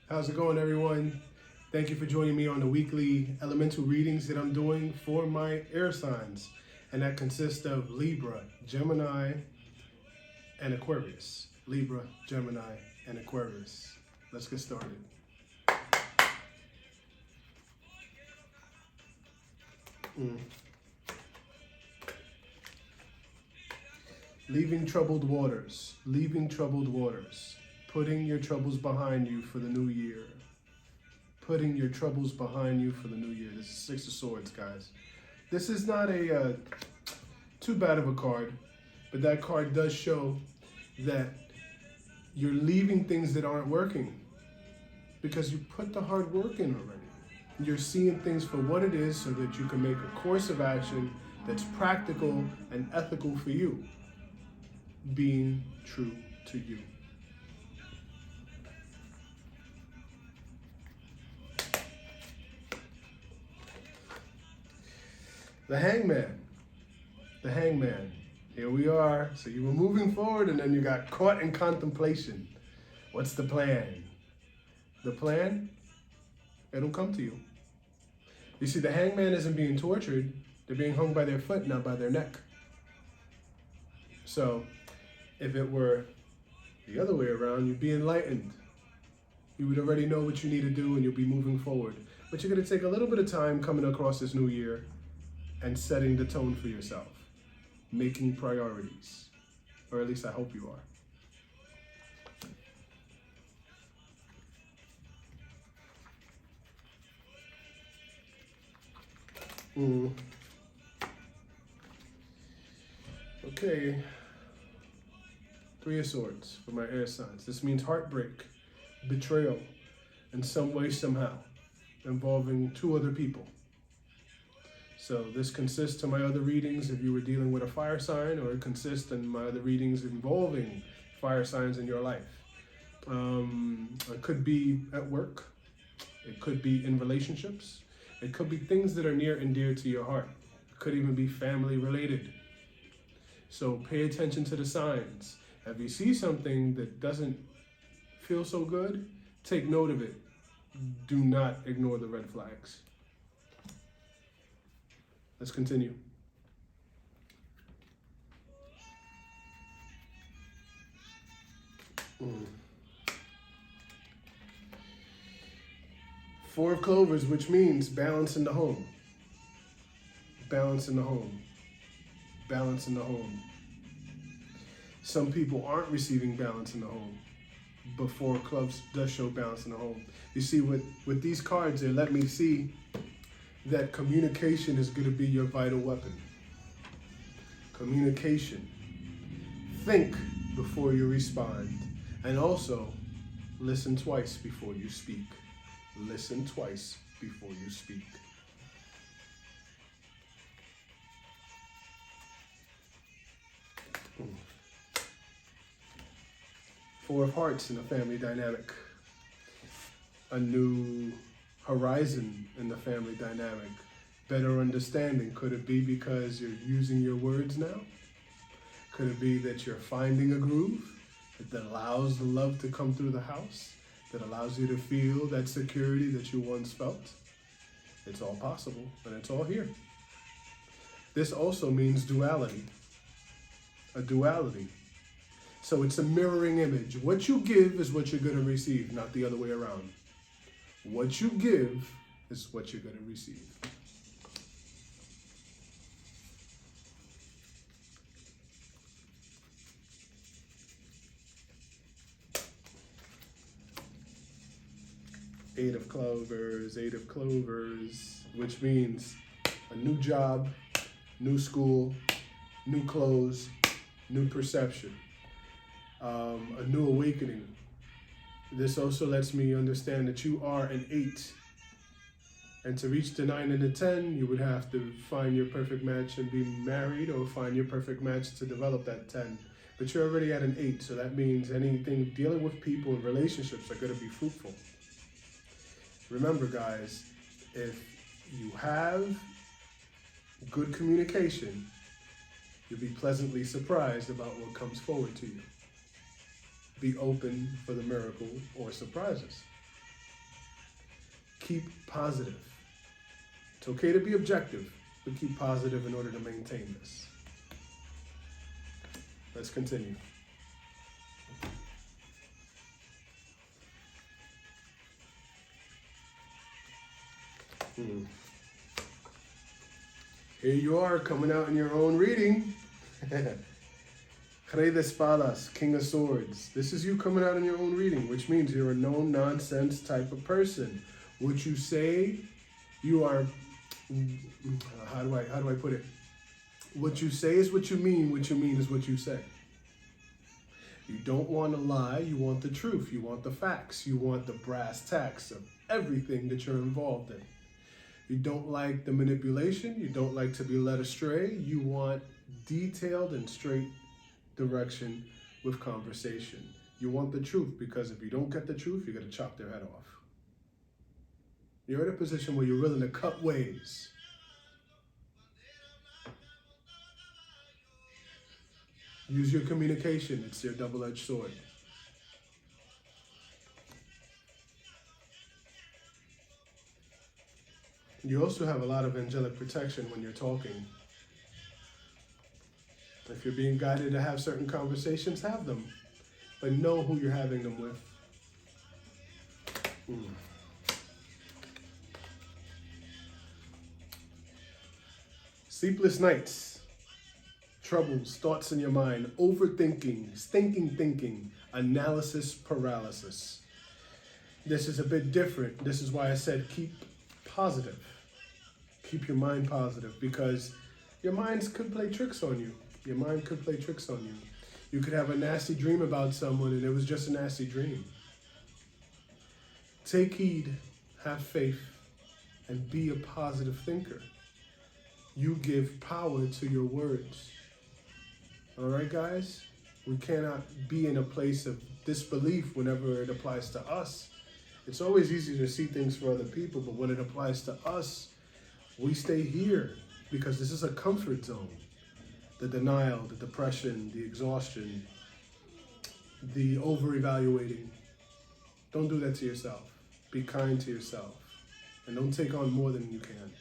How's it going, everyone? Thank you for joining me on the weekly elemental readings that I'm doing for my air signs. And that consists of Libra, Gemini, and Aquarius. Libra, Gemini, and Aquarius. Let's get started. Leaving troubled waters, putting your troubles behind you for the new year. Putting your troubles behind you for the new year. This is Six of Swords, guys. This is not a too bad of a card, but that card does show that you're leaving things that aren't working because you put the hard work in already. You're seeing things for what it is so that you can make a course of action that's practical and ethical for you. Being true to you. The Hangman. The Hangman. Here we are. So you were moving forward and then you got caught in contemplation. What's the plan? The plan? It'll come to you. You see, the hangman isn't being tortured. They're being hung by their foot, not by their neck. So, if it were the other way around, you'd be enlightened. You would already know what you need to do and you'll be moving forward. But you're going to take a little bit of time coming across this new year and setting the tone for yourself. Making priorities. Or at least I hope you are. Okay. Three of Swords for my air signs. This means heartbreak, betrayal, in some way, somehow, involving two other people. So this consists of my other readings if you were dealing with a fire sign, or it consists in my other readings involving fire signs in your life. It could be at work. It could be in relationships. It could be things that are near and dear to your heart. It could even be family related. So pay attention to the signs. If you see something that doesn't feel so good, take note of it. Do not ignore the red flags. Let's continue. Four of Clovers, which means balance in the home. Balance in the home. Balance in the home. Some people aren't receiving balance in the home. But Four of Clubs does show balance in the home. You see, with these cards, they let me see that communication is going to be your vital weapon. Communication. Think before you respond. And also, listen twice before you speak. Listen twice before you speak. Four of Hearts in the family dynamic. A new horizon in the family dynamic. Better understanding. Could it be because you're using your words now? Could it be that you're finding a groove that allows the love to come through the house? That allows you to feel that security that you once felt? It's all possible, and it's all here. This also means duality. A duality. So it's a mirroring image. What you give is what you're going to receive, not the other way around. What you give is what you're going to receive. Eight of Clovers, which means a new job, new school, new clothes, new perception, a new awakening. This also lets me understand that you are an 8. And to reach the 9 and the 10, you would have to find your perfect match and be married, or find your perfect match to develop that 10. But you're already at an 8, so that means anything dealing with people and relationships are going to be fruitful. Remember, guys, if you have good communication, you'll be pleasantly surprised about what comes forward to you. Be open for the miracle or surprises. Keep positive. It's okay to be objective, but keep positive in order to maintain this. Let's continue. Here you are, coming out in your own reading. Rey de Espadas, King of Swords. This is you coming out in your own reading, which means you're a no-nonsense type of person. What you say, you are, how do I put it? What you say is what you mean is what you say. You don't want to lie, you want the truth, you want the facts, you want the brass tacks of everything that you're involved in. You don't like the manipulation, you don't like to be led astray, you want detailed and straight direction with conversation. You want the truth, because if you don't get the truth, you're going to chop their head off. You're in a position where you're willing to cut ways. Use your communication. It's your double-edged sword. You also have a lot of angelic protection when you're talking. If you're being guided to have certain conversations, have them. But know who you're having them with. Sleepless nights, troubles, thoughts in your mind, overthinking, stinking thinking, analysis paralysis. This is a bit different. This is why I said keep positive. Keep your mind positive, because your minds could play tricks on you. Your mind could play tricks on you. You could have a nasty dream about someone and it was just a nasty dream. Take heed, have faith, and be a positive thinker. You give power to your words. All right, guys? We cannot be in a place of disbelief whenever it applies to us. It's always easy to see things for other people, but when it applies to us, we stay here because this is a comfort zone. The denial, the depression, the exhaustion, the over-evaluating. Don't do that to yourself. Be kind to yourself. And don't take on more than you can.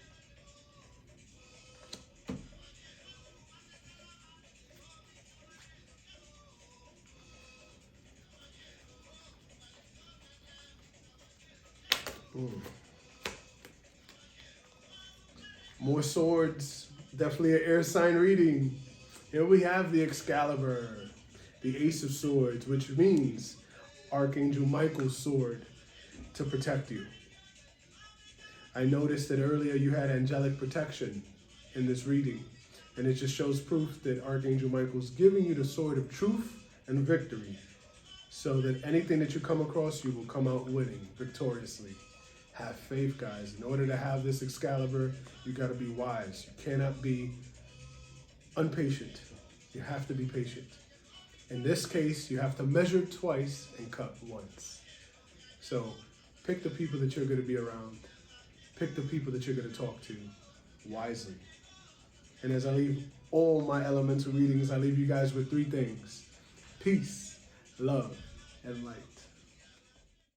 More swords. Definitely an air sign reading. Here we have the Excalibur, the Ace of Swords, which means Archangel Michael's sword to protect you. I noticed that earlier you had angelic protection in this reading, and it just shows proof that Archangel Michael's giving you the sword of truth and victory, so that anything that you come across, you will come out winning, victoriously. Have faith, guys. In order to have this Excalibur, you got to be wise. You cannot be impatient. You have to be patient. In this case, you have to measure twice and cut once. So pick the people that you're going to be around. Pick the people that you're going to talk to wisely. And as I leave all my elemental readings, I leave you guys with three things: peace, love, and light.